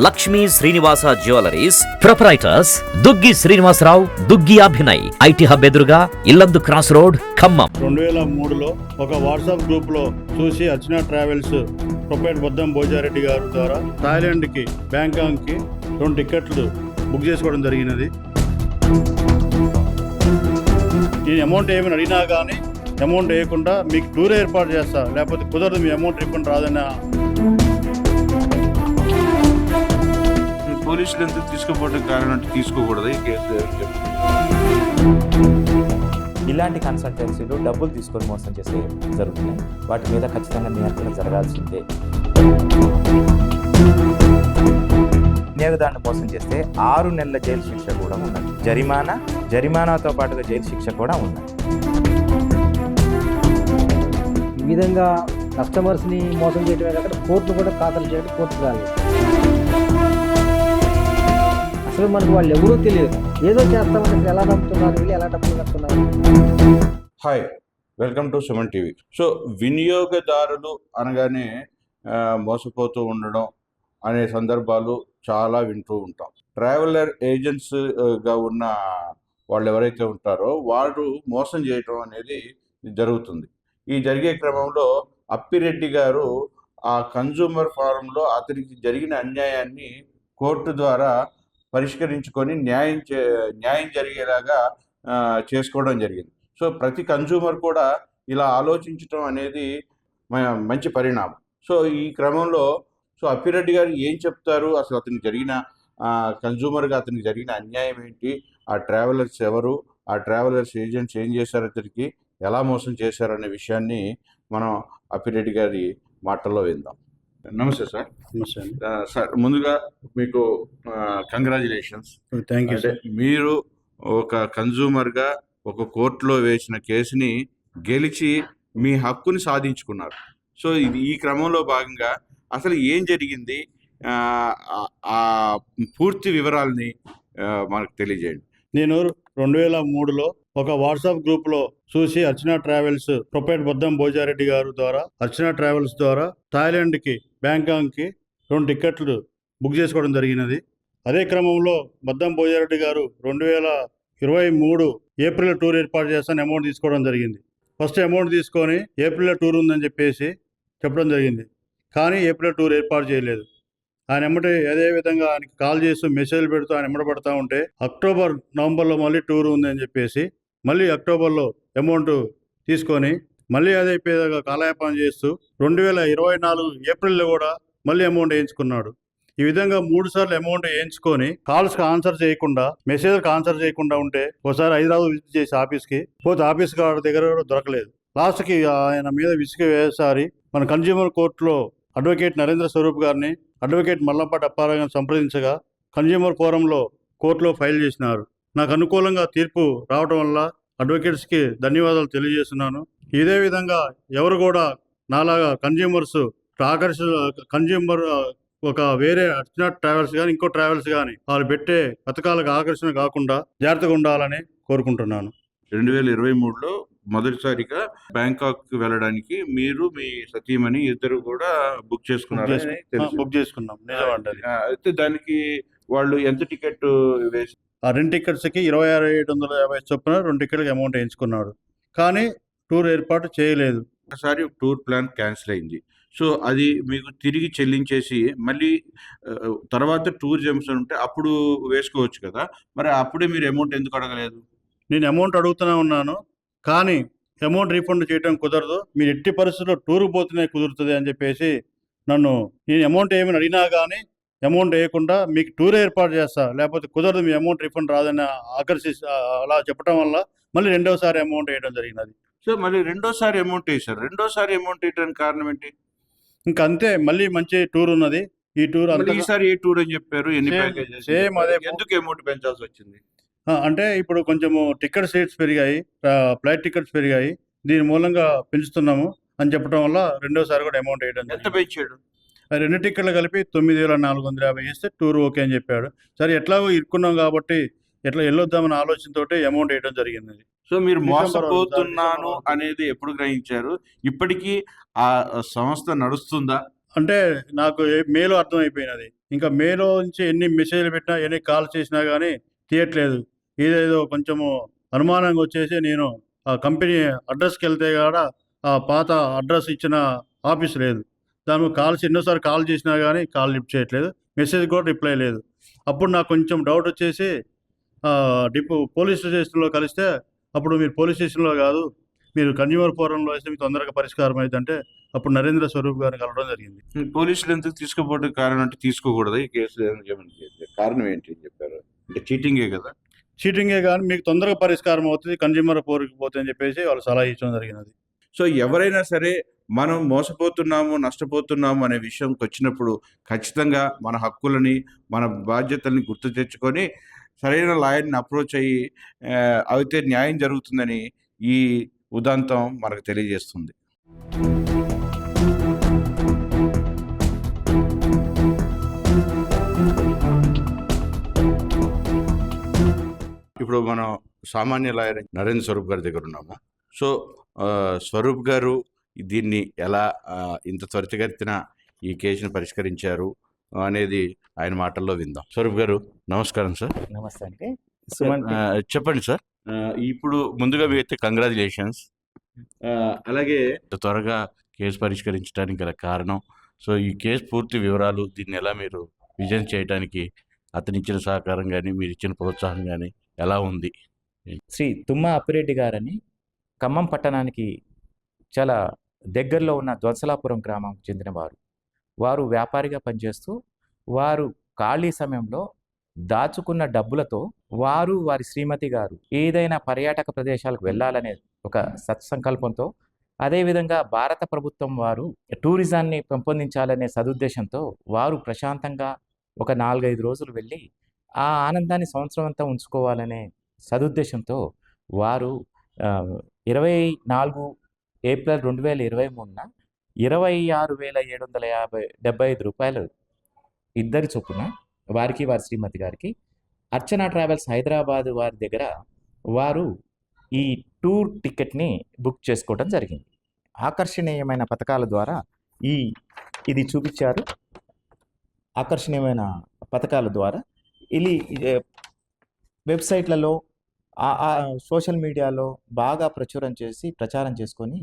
Lakshmi Srinivasa jewellers proprietors Duggi Srinivasarao, Duggi Abhinay, IT hub ఎదురుగా Illandu cross road, Khammam. 2003లో ఒక వాట్సాప్ గ్రూప్ లో చూసి అర్చన ట్రావెల్స్ ప్రొపరేటర్ బొద్దం భోజారెడ్డి గారి ద్వారా థాయిలాండ్ కి, బ్యాంకాక్ కి 2 టికెట్లు బుక్ చేసుకోవడం జరిగినది. ఈ అమౌంట్ ఏమైనా అడిగినా కానీ అమౌంట్ వేయకుండా మీకు టూర్ ఏర్పాటు చేస్తా, లేకపోతే కుదరదు, మీ అమౌంట్ రిఫండ్ రాదని. పోలీసులు ఎంత తీసుకోపోవడం కారణం అంటే తీసుకోకూడదు ఈ కేసు. ఇలాంటి కన్సల్టెన్సీలు డబ్బులు తీసుకొని మోసం చేసే జరుగుతున్నాయి. వాటి మీద ఖచ్చితంగా నియంత్రణ జరగాల్సిందే. వినియోగదారుని మోసం చేస్తే 6 నెలల జైలు శిక్ష కూడా ఉన్నది. జరిమానాతో పాటుగా జైలు శిక్ష కూడా ఉన్నది. ఈ విధంగా కస్టమర్స్ని మోసం చేయడమే కాకుండా కోర్టును కూడా ఖాతరు చేయడం కోర్టు రాలేదు. అసలు మనకు వాళ్ళు ఎవరూ తెలియదు, ఏదో చేస్తామని ఎలా నమ్ముతున్నారు, వీళ్ళు ఎలా డబ్బులు కడుతున్నారు. Hi, welcome to Suman TV. So వినియోగదారులు అనగానే మోసపోతూ ఉండడం అనే సందర్భాలు చాలా వింటూ ఉంటాం. ట్రావెలర్ ఏజెంట్స్గా ఉన్న వాళ్ళు ఎవరైతే ఉంటారో వారు మోసం చేయడం అనేది జరుగుతుంది. ఈ జరిగే క్రమంలో అప్పిరెడ్డి గారు ఆ కన్జ్యూమర్ ఫారంలో అతనికి జరిగిన అన్యాయాన్ని కోర్టు ద్వారా పరిష్కరించుకొని న్యాయం జరిగేలాగా చేసుకోవడం జరిగింది. సో ప్రతి కన్జ్యూమర్ కూడా ఇలా ఆలోచించడం అనేది మంచి పరిణామం. సో ఈ క్రమంలో అప్పిరెడ్డి గారు ఏం చెప్తారు, అసలు అతనికి జరిగిన కన్జ్యూమర్గా అతనికి జరిగిన అన్యాయం ఏంటి, ఆ ట్రావెలర్స్ ఎవరు, ఆ ట్రావెలర్స్ ఏజెంట్స్ ఏం చేశారు, అతనికి ఎలా మోసం చేశారనే విషయాన్ని మనం అప్పిరెడ్డి గారి మాటల్లో విందాం. నమస్తే సార్. నమస్తే అండి. సార్, ముందుగా మీకు కంగ్రాచులేషన్స్. Thank you. మీరు ఒక కన్జ్యూమర్గా ఒక కోర్టులో వేసిన కేసుని గెలిచి మీ హక్కుని సాధించుకున్నారు. సో ఈ క్రమంలో భాగంగా అసలు ఏం జరిగింది, ఆ పూర్తి వివరాలని మనకు తెలియజేయండి. నేను 2003లో ఒక వాట్సాప్ గ్రూప్ లో చూసి అర్చన ట్రావెల్స్ ప్రొపరేటర్ బొద్దం భోజారెడ్డి గారి ద్వారా అర్చన ట్రావెల్స్ ద్వారా థాయిలాండ్ కి, బ్యాంకాక్ కి 2 టికెట్లు బుక్ చేసుకోవడం జరిగినది. అదే క్రమంలో బొద్దం భోజారెడ్డి గారు 2023 ఏప్రిల్ టూర్ ఏర్పాటు చేస్తాను అమౌంట్ తీసుకోవడం జరిగింది. ఫస్ట్ అమౌంట్ తీసుకొని ఏప్రిల్ టూర్ ఉందని చెప్పేసి చెప్పడం జరిగింది. కానీ ఏప్రిల్ టూర్ ఏర్పాటు చేయలేదు. ఆయన ఎమ్మటే అదే విధంగా ఆయనకి కాల్ చేస్తూ మెసేజ్లు పెడుతూ ఆయన ఎమ్మడబడతా ఉంటే అక్టోబర్, నవంబర్లో మళ్ళీ టూర్ ఉందని చెప్పేసి మళ్ళీ అక్టోబర్లో అమౌంట్ తీసుకొని మళ్ళీ అదే పేదగా కాలయాపన చేస్తూ 2024 ఏప్రిల్లో కూడా మళ్ళీ అమౌంట్ వేయించుకున్నాడు. ఈ విధంగా 3 సార్లు అమౌంట్ వేయించుకొని కాల్స్కి ఆన్సర్ చేయకుండా, మెసేజ్కి ఆన్సర్ చేయకుండా ఉంటే ఒకసారి హైదరాబాద్ విజిట్ చేసి ఆఫీస్కి పోతే ఆఫీస్ గారి దగ్గర కూడా దొరకలేదు. లాస్ట్కి ఆయన మీద విసిగి వేసారి మన కన్జ్యూమర్ కోర్టులో అడ్వకేట్ నరేంద్ర స్వరూప్ గారిని, అడ్వకేట్ మల్లంపాటి అప్పారావు గారిని సంప్రదించగా కన్జ్యూమర్ ఫోరంలో కోర్టులో ఫైల్ చేసినారు. నాకు అనుకూలంగా తీర్పు రావడం వల్ల అడ్వకేట్స్కి ధన్యవాదాలు తెలియజేస్తున్నాను. ఇదే విధంగా ఎవరు కూడా నాలాగా కన్జ్యూమర్ ఒక వేరే అర్చన ట్రావెల్స్ కానీ ఇంకో ట్రావెల్స్ కానీ వాళ్ళు పెట్టే పథకాలకు ఆకర్షణ కాకుండా జాగ్రత్తగా ఉండాలని కోరుకుంటున్నాను. 2023లో మొదటిసారిగా బ్యాంకాక్ వెళ్ళడానికి మీరు, మీ సతీమణి ఇద్దరు కూడా బుక్ చేసుకున్నారు. బుక్ చేసుకున్నాం. అయితే దానికి వాళ్ళు ఎంత టికెట్ వేసి? ఆ 2 టికెట్స్కి 26,750 చొప్పున 2 టికెట్లకి అమౌంట్ వేయించుకున్నాడు. కానీ టూర్ ఏర్పాటు చేయలేదు. ఒకసారి టూర్ ప్లాన్ క్యాన్సిల్ అయింది. సో అది మీకు తిరిగి చెల్లించేసి మళ్ళీ తర్వాత టూర్ జంప్షన్ ఉంటే అప్పుడు వేసుకోవచ్చు కదా, మరి అప్పుడే మీరు అమౌంట్ ఎందుకు అడగలేదు? నేను అమౌంట్ అడుగుతూనే ఉన్నాను, కానీ అమౌంట్ రీఫండ్ చేయడం కుదరదు, మీరు ఎట్టి పరిస్థితుల్లో టూర్కి పోతేనే కుదురుతుంది అని చెప్పేసి నేను అమౌంట్ ఏమైనా అడిగినా కానీ అమౌంట్ వేయకుండా మీకు టూర్ ఏర్పాటు చేస్తా, లేకపోతే కుదరదు, మీ అమౌంట్ రిఫండ్ రాదని అలా చెప్పడం వల్ల మళ్ళీ 2వసారి అమౌంట్ వేయడం జరిగినది. సో మళ్ళీ 2వసారి అమౌంట్ వేశారు. 2వసారి అమౌంట్ వేయడానికి కారణం ఏంటి? ఇంకా అంతే, మళ్ళీ మంచి టూర్ ఉన్నది. ఈ టూర్ ఈసారి ఏ టూర్ అని చెప్పారు? ఎన్ని ప్యాకేజెస్? సేమ్ అదే. ఎందుకు అమౌంట్ పెంచాల్సి వచ్చింది? అంటే ఇప్పుడు కొంచెము టికెట్ రేట్స్ పెరిగాయి, ఫ్లైట్ టికెట్స్ పెరిగాయి, దీని మూలంగా పెంచుతున్నాము అని చెప్పడం వల్ల 2వసారి కూడా అమౌంట్ వేయడం. ఎంత పెంచాడు? 2 టికెట్లు కలిపి 9,450 వేస్తే టూర్ ఓకే అని చెప్పాడు. సరే, ఎట్లాగో ఇరుక్కున్నాం కాబట్టి ఎట్లా వెళ్ళొద్దామని ఆలోచనతో అమౌంట్ వేయడం జరిగింది. సో మీరు మోసపోతున్నాను అనేది ఎప్పుడు గ్రహించారు? ఇప్పటికీ ఆ సంస్థ నడుస్తుందా? అంటే నాకు మేలో అర్థమైపోయినది. ఇంకా మేలో నుంచి ఎన్ని మెసేజ్‌లు పెట్టినా, ఎన్ని కాల్స్ చేసినా గానీ తీయట్లేదు. ఇదేదో కొంచెము అనుమానంగా వచ్చేసి నేను ఆ కంపెనీ అడ్రస్‌కెళ్తే గాడ ఆ పాత అడ్రస్ ఇచ్చిన ఆఫీస్ లేదు. దానికి కాల్స్ ఎన్నోసార్లు కాల్ చేసినా గానీ కాల్ లిఫ్ట్ చేయట్లేదు. మెసేజ్ కూడా రిప్లై లేదు. అప్పుడు నాకు కొంచెం డౌటొచ్చేసి పోలీస్ స్టేషన్‌లో కలిస్తే, అప్పుడు మీరు పోలీస్ స్టేషన్‌లో గాదు, మీరు కన్జ్యూమర్ ఫోరంలో వేస్తే మీకు తొందరగా పరిష్కారం అయిద్దంటే, అప్పుడు నరేంద్ర స్వరూప్ గారిని కలవడం జరిగింది. పోలీసులు ఎందుకు తీసుకోపోవడానికి కారణం అంటే తీసుకోకూడదు ఈ కేసు కారణం ఏంటి అని చెప్పారు? అంటే చీటింగే కదా. చీటింగే గానీ మీకు తొందరగా పరిష్కారం అవుతది. కన్జ్యూమర్ ఫోరంకి పోతే అని చెప్పేసి వాళ్ళు సలహా ఇచ్చడం జరిగినది. సో ఎవరైనా సరే మనం మోసపోతున్నాము, నష్టపోతున్నాము అనే విషయంకి వచ్చినప్పుడు ఖచ్చితంగా మన హక్కులని, మన బాధ్యతల్ని గుర్తు తెచ్చుకొని సరైన లాయర్‌ని అప్రోచ్ అయ్యి అయితే న్యాయం జరుగుతుందని ఈ ఉదంతం మనకు తెలియజేస్తుంది. ఇప్పుడు మనం సామాన్య లాయర్ నరేంద్ర స్వరూప్ గారి దగ్గర ఉన్నాము. సో స్వరూప్ గారు దీన్ని ఎలా ఇంత త్వరితగతిన ఈ కేసును పరిష్కరించారు అనేది ఆయన మాటల్లో విందాం. స్వరూప్ గారు నమస్కారం సార్. నమస్తే అండి. సుమన్ చెప్పండి సార్. ఇప్పుడు ముందుగా అయితే కంగ్రాచులేషన్స్. అలాగే త్వరగా కేసు పరిష్కరించడానికి గల కారణం, సో ఈ కేసు పూర్తి వివరాలు, దీన్ని ఎలా మీరు విజయం చేయడానికి అతనిచ్చిన సహకారం కానీ, మీరు ఇచ్చిన ప్రోత్సాహం కానీ ఎలా ఉంది? శ్రీ తుమ్మ అప్పిరెడ్డి గారని ఖమ్మం పట్టణానికి చాలా దగ్గరలో ఉన్న ధ్వంసలాపురం గ్రామంకు చెందినవారు. వారు వ్యాపారిగా పనిచేస్తూ వారు ఖాళీ సమయంలో దాచుకున్న డబ్బులతో వారు వారి శ్రీమతి గారు ఏదైనా పర్యాటక ప్రదేశాలకు వెళ్ళాలనే ఒక సత్సంకల్పంతో, అదేవిధంగా భారత ప్రభుత్వం వారు టూరిజాన్ని పెంపొందించాలనే సదుద్దేశంతో వారు ప్రశాంతంగా ఒక 4-5 రోజులు వెళ్ళి ఆ ఆనందాన్ని సంవత్సరం అంతా ఉంచుకోవాలనే సదుద్దేశంతో వారు 24 ఏప్రిల్ 2023న 26,775 రూపాయలు ఇద్దరి చొప్పున వారికి, వారి శ్రీమతి గారికి అర్చన ట్రావెల్స్ హైదరాబాద్ వారి దగ్గర వారు ఈ టూర్ టికెట్ని బుక్ చేసుకోవడం జరిగింది. ఆకర్షణీయమైన పథకాల ద్వారా ఇది చూపించారు. ఆకర్షణీయమైన పథకాల ద్వారా ఇది వెబ్సైట్లలో, సోషల్ మీడియాలో బాగా ప్రచారం చేసుకొని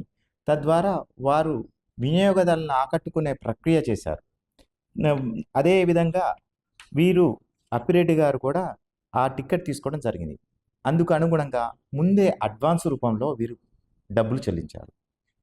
తద్వారా వారు వినియోగదారులను ఆకట్టుకునే ప్రక్రియ చేశారు. అదేవిధంగా వీరు అప్పిరెడ్డి గారు కూడా ఆ టికెట్ తీసుకోవడం జరిగింది. అందుకు అనుగుణంగా ముందే అడ్వాన్స్ రూపంలో వీరు డబ్బులు చెల్లించారు.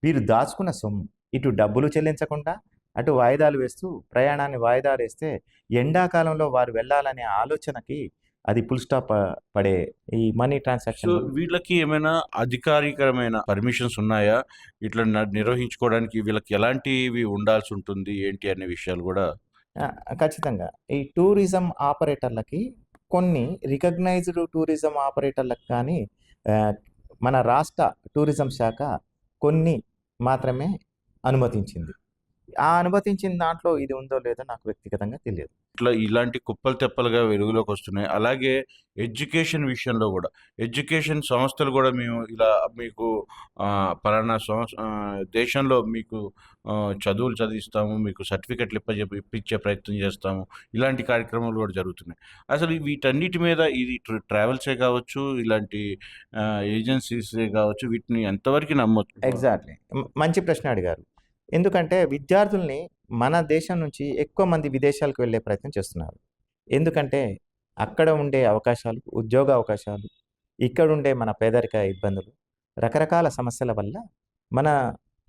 వీరు దాచుకున్న సొమ్ము ఇటు డబ్బులు చెల్లించకుండా అటు వాయిదాలు వేస్తూ ప్రయాణాన్ని వాయిదాలు వేస్తే ఎండాకాలంలో వారు వెళ్ళాలనే ఆలోచనకి అది ఫుల్ స్టాప్ పడే ఈ మనీ ట్రాన్సాక్షన్. వీళ్ళకి ఏమైనా అధికారికరమైన పర్మిషన్స్ ఉన్నాయా ఇట్లా నిర్వహించుకోవడానికి? వీళ్ళకి ఎలాంటివి ఉండాల్సి ఉంటుంది ఏంటి అనే విషయాలు కూడా ఖచ్చితంగా ఈ టూరిజం ఆపరేటర్లకి కొన్ని రికగ్నైజ్డ్ టూరిజం ఆపరేటర్లకు కానీ మన రాష్ట్ర టూరిజం శాఖ కొన్ని మాత్రమే అనుమతించింది. ఆ అనుమతించిన దాంట్లో ఇది ఉందో లేదో నాకు వ్యక్తిగతంగా తెలియదు. ఇలాంటి కుప్పలు తెప్పలుగా వెలుగులోకి వస్తున్నాయి. అలాగే ఎడ్యుకేషన్ విషయంలో కూడా ఎడ్యుకేషన్ సంస్థలు కూడా మేము ఇలా మీకు పలానా దేశంలో మీకు చదువులు చదివిస్తాము, మీకు సర్టిఫికెట్లు ఇప్పించే ప్రయత్నం చేస్తాము, ఇలాంటి కార్యక్రమాలు కూడా జరుగుతున్నాయి. అసలు వీటన్నిటి మీద ఇది ట్రావెల్సే కావచ్చు, ఇలాంటి ఏజెన్సీసే కావచ్చు, వీటిని ఎంతవరకు నమ్మొచ్చు? ఎగ్జాక్ట్లీ, మంచి ప్రశ్న అడిగారు. ఎందుకంటే విద్యార్థుల్ని మన దేశం నుంచి ఎక్కువ మంది విదేశాలకు వెళ్ళే ప్రయత్నం చేస్తున్నారు. ఎందుకంటే అక్కడ ఉండే అవకాశాలు, ఉద్యోగ అవకాశాలు, ఇక్కడ ఉండే మన పేదరిక ఇబ్బందులు, రకరకాల సమస్యల వల్ల మన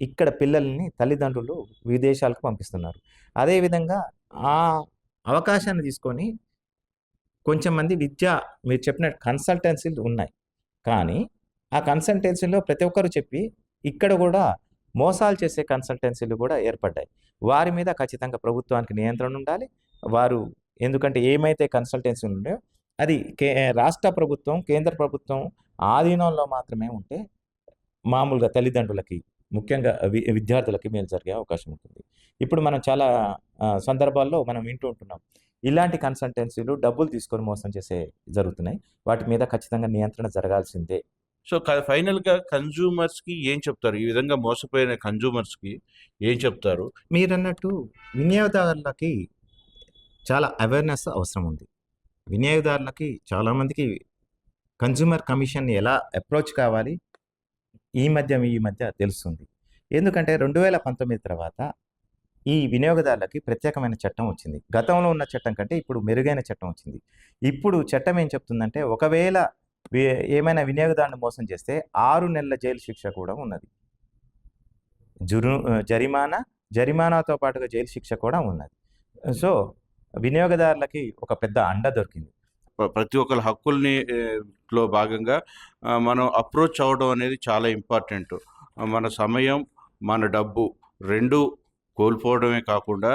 ఇక్కడ పిల్లల్ని తల్లిదండ్రులు విదేశాలకు పంపిస్తున్నారు. అదేవిధంగా ఆ అవకాశాన్ని తీసుకొని కొంచెం మంది మీరు చెప్పినట్టు కన్సల్టెన్సీలు ఉన్నాయి. కానీ ఆ కన్సల్టెన్సీలో ప్రతి ఒక్కరు చెప్పి ఇక్కడ కూడా మోసాలు చేసే కన్సల్టెన్సీలు కూడా ఏర్పడ్డాయి. వారి మీద ఖచ్చితంగా ప్రభుత్వానికి నియంత్రణ ఉండాలి. వారు ఎందుకంటే ఏమైతే కన్సల్టెన్సీ ఉన్నాయో అది రాష్ట్ర ప్రభుత్వం, కేంద్ర ప్రభుత్వం ఆధీనంలో మాత్రమే ఉంటే మామూలుగా తల్లిదండ్రులకి, ముఖ్యంగా విద్యార్థులకి మేలు జరిగే అవకాశం ఉంటుంది. ఇప్పుడు మనం చాలా సందర్భాల్లో మనం వింటూ ఉంటున్నాం, ఇలాంటి కన్సల్టెన్సీలు డబ్బులు తీసుకొని మోసం చేసే జరుగుతున్నాయి. వాటి మీద ఖచ్చితంగా నియంత్రణ జరగాల్సిందే సో ఫైనల్గా కన్జ్యూమర్స్కి ఏం చెప్తారు? ఈ విధంగా మోసపోయిన కన్జ్యూమర్స్కి ఏం చెప్తారు? మీరన్నట్టు వినియోగదారులకి చాలా అవేర్నెస్ అవసరం ఉంది. వినియోగదారులకి చాలామందికి కన్జ్యూమర్ కమిషన్ని ఎలా అప్రోచ్ కావాలి ఈ మధ్య తెలుస్తుంది. ఎందుకంటే 2019 తర్వాత ఈ వినియోగదారులకి ప్రత్యేకమైన చట్టం వచ్చింది. గతంలో ఉన్న చట్టం కంటే ఇప్పుడు మెరుగైన చట్టం వచ్చింది. ఇప్పుడు చట్టం ఏం చెప్తుందంటే ఒకవేళ ఏమైనా వినియోగదారుని మోసం చేస్తే 6 నెలల జైలు శిక్ష కూడా ఉన్నది. జరిమానాతో పాటుగా జైలు శిక్ష కూడా ఉన్నది. సో వినియోగదారులకి ఒక పెద్ద అండ దొరికింది. ప్రతి ఒక్కరి హక్కుల్ని లో భాగంగా మనం అప్రోచ్ అవ్వడం అనేది చాలా ఇంపార్టెంట్. మన సమయం, మన డబ్బు రెండు కోల్పోవడమే కాకుండా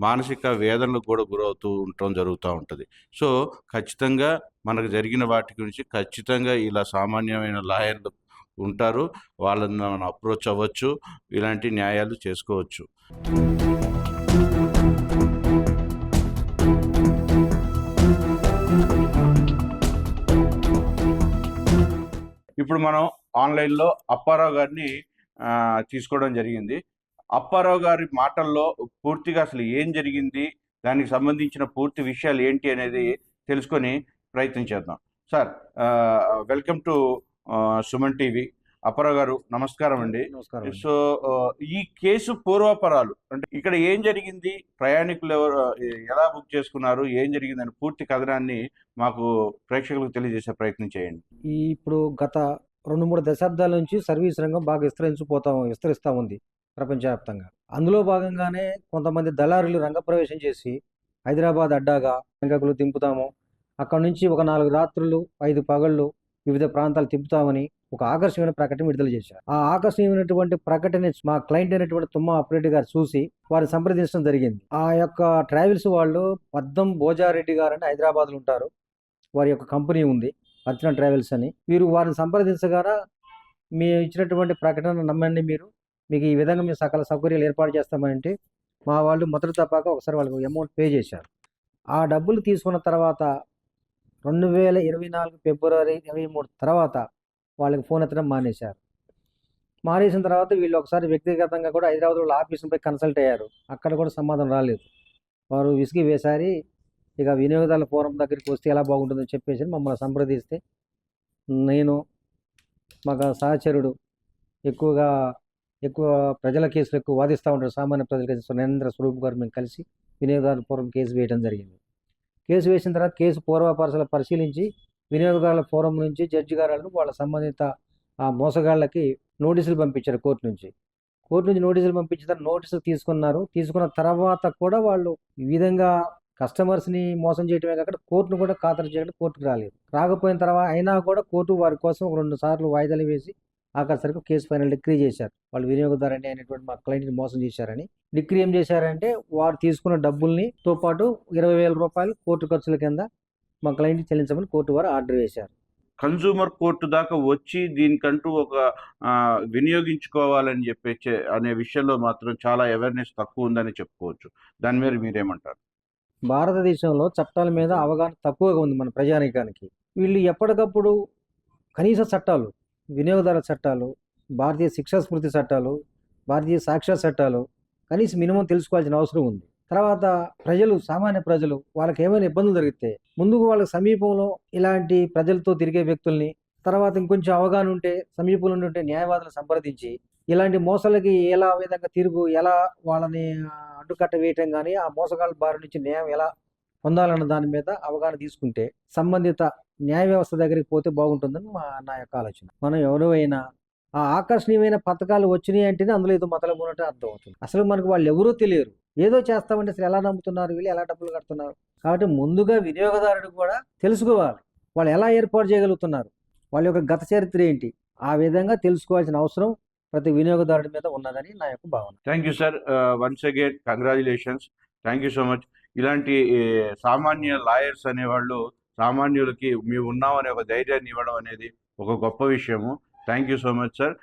మానసిక వేదనలకు కూడా గురవుతూ ఉండటం జరుగుతూ ఉంటుంది. సో ఖచ్చితంగా మనకు జరిగిన వాటి గురించి ఖచ్చితంగా ఇలా సామాన్యమైన లాయర్లు ఉంటారు, వాళ్ళని మనం అప్రోచ్ అవ్వచ్చు, ఇలాంటి న్యాయాలు చేసుకోవచ్చు. ఇప్పుడు మనం ఆన్లైన్లో అప్పారావు గారిని తీసుకోవడం జరిగింది. అప్పారావు గారి మాటల్లో పూర్తిగా అసలు ఏం జరిగింది, దానికి సంబంధించిన పూర్తి విషయాలు ఏంటి అనేది తెలుసుకొని ప్రయత్నం చేద్దాం. Sir, welcome to Suman TV. Apparao గారు నమస్కారం అండి. నమస్కారం. సో ఈ కేసు పూర్వాపరాలు అంటే ఇక్కడ ఏం జరిగింది, ప్రయాణికులు ఎవరు ఎలా బుక్ చేసుకున్నారు, ఏం జరిగిందని పూర్తి కథనాన్ని మాకు ప్రేక్షకులకు తెలియజేసే ప్రయత్నం చేయండి. ఇప్పుడు గత 2-3 దశాబ్దాల నుంచి సర్వీస్ రంగం బాగా విస్తరిస్తూ ఉంది ప్రపంచవ్యాప్తంగా. అందులో భాగంగానే కొంతమంది దళారులు రంగప్రవేశం చేసి హైదరాబాద్ అడ్డాగా బ్యాంకాక్లో దింపుతాము, అక్కడ నుంచి ఒక 4 రాత్రులు 5 పగళ్ళు వివిధ ప్రాంతాలు తిప్పుతామని ఒక ఆకర్షణీయమైన ప్రకటన విడుదల చేశారు. ఆ ఆకర్షణీయమైనటువంటి ప్రకటన మా క్లయింట్ అయినటువంటి తుమ్మ ఆపరేటర్ గారు చూసి వారిని సంప్రదించడం జరిగింది. ఆ యొక్క ట్రావెల్స్ వాళ్ళు పద్దం భోజారెడ్డి గారు అని హైదరాబాద్లో ఉంటారు. వారి యొక్క కంపెనీ ఉంది అర్చన ట్రావెల్స్ అని. వీరు వారిని సంప్రదించగానే మేము ఇచ్చినటువంటి ప్రకటన నమ్మండి, మీకు ఈ విధంగా మేము సకల సౌకర్యాలు ఏర్పాటు చేస్తామంటే మా వాళ్ళు మొదటి తప్పాక ఒకసారి వాళ్ళకి అమౌంట్ పే చేశారు. ఆ డబ్బులు తీసుకున్న తర్వాత 2024 ఫిబ్రవరి 23 తర్వాత వాళ్ళకి ఫోన్ ఎత్తడం మానేశారు. మానేసిన తర్వాత వీళ్ళు ఒకసారి వ్యక్తిగతంగా కూడా హైదరాబాద్ వాళ్ళ ఆఫీసుపై కన్సల్ట్ అయ్యారు. అక్కడ కూడా సమాధానం రాలేదు. వారు విసిగి వేసారి ఇక వినియోగదారుల ఫోరం దగ్గరికి వస్తే ఎలా బాగుంటుందని చెప్పేసి మమ్మల్ని సంప్రదిస్తే నేను మాకు సహచరుడు ఎక్కువ ప్రజల కేసులు ఎక్కువ వాదిస్తూ ఉంటారు, సామాన్య ప్రజల కేసు నరేంద్ర స్వరూప్ గారు మేము కలిసి వినియోగదారుల ఫోరం కేసు వేయడం జరిగింది. కేసు వేసిన తర్వాత కేసు పూర్వాపరాలు పరిశీలించి వినియోగదారుల ఫోరం నుంచి జడ్జి గారు వాళ్ళ సంబంధిత ఆ మోసగాళ్ళకి నోటీసులు పంపించారు. కోర్టు నుంచి నోటీసులు పంపించిన తర్వాత నోటీసులు తీసుకున్న తర్వాత కూడా వాళ్ళు ఈ విధంగా కస్టమర్స్ని మోసం చేయడమే కాకుండా కోర్టును కూడా ఖాతరు చేయడం, కోర్టుకు రాకపోయిన తర్వాత అయినా కూడా కోర్టు వారి కోసం 2 సార్లు వాయిదాలు వేసి ఆఖరిసరికి కేసు ఫైనల్ డిగ్రీ చేశారు. వాళ్ళు వినియోగదారుని అయినటువంటి మా క్లయింట్ని మోసం చేశారని డిగ్రీ ఏం చేశారంటే వారు తీసుకున్న డబ్బుల్ని తో పాటు 20,000 రూపాయలు కోర్టు ఖర్చుల కింద మా క్లయింట్కి చెల్లించమని కోర్టు వారు ఆర్డర్ వేశారు. కన్జ్యూమర్ కోర్టు దాకా వచ్చి దీనికంటూ ఒక వినియోగించుకోవాలని చెప్పి అనే విషయంలో మాత్రం చాలా అవేర్నెస్ తక్కువ ఉందని చెప్పుకోవచ్చు. దాని మీద మీరేమంటారు? భారతదేశంలో చట్టాల మీద అవగాహన తక్కువగా ఉంది మన ప్రజానీకానికి. వీళ్ళు ఎప్పటికప్పుడు కనీస చట్టాలు, వినియోగదారుల చట్టాలు, భారతీయ శిక్షా స్మృతి చట్టాలు, భారతీయ సాక్ష్య చట్టాలు కనీసం మినిమం తెలుసుకోవాల్సిన అవసరం ఉంది. తర్వాత సామాన్య ప్రజలు వాళ్ళకి ఏమైనా ఇబ్బందులు జరిగితే ముందుకు వాళ్ళకి సమీపంలో ఇలాంటి ప్రజలతో తిరిగే వ్యక్తుల్ని, తర్వాత ఇంకొంచెం అవగాహన ఉంటే సమీపంలో ఉంటే న్యాయవాదులను సంప్రదించి ఇలాంటి మోసాలకి ఎలా వాళ్ళని అడ్డుకట్ట వేయటం కానీ ఆ మోసగాళ్ళ బారి నుంచి న్యాయం ఎలా పొందాలన్న దాని మీద అవగాహన తీసుకుంటే సంబంధిత న్యాయ వ్యవస్థ దగ్గరికి పోతే బాగుంటుందని నా యొక్క ఆలోచన. మనం ఎవరైనా ఆ ఆకర్షణీయమైన పథకాలు వచ్చినాయి అంటేనే అందులో ఏదో మతలబు ఉన్నట్టు అర్థం అవుతుంది. అసలు మనకు వాళ్ళు ఎవరూ తెలియరు, ఏదో చేస్తామంటే అసలు ఎలా నమ్ముతున్నారు, వీళ్ళు ఎలా డబ్బులు కడుతున్నారు. కాబట్టి ముందుగా వినియోగదారుడు కూడా తెలుసుకోవాలి వాళ్ళు ఎలా ఏర్పాటు చేయగలుగుతున్నారు, వాళ్ళ యొక్క గత చరిత్ర ఏంటి, ఆ విధంగా తెలుసుకోవాల్సిన అవసరం ప్రతి వినియోగదారుడి మీద ఉన్నదని నా యొక్క భావన. Thank you sir, once again congratulations, thank you so much. ఇలాంటి సామాన్య లాయర్స్ అనేవాళ్ళు సామాన్యులకి మేము ఉన్నామనే ఒక ధైర్యాన్ని ఇవ్వడం అనేది ఒక గొప్ప విషయము. Thank you so much sir.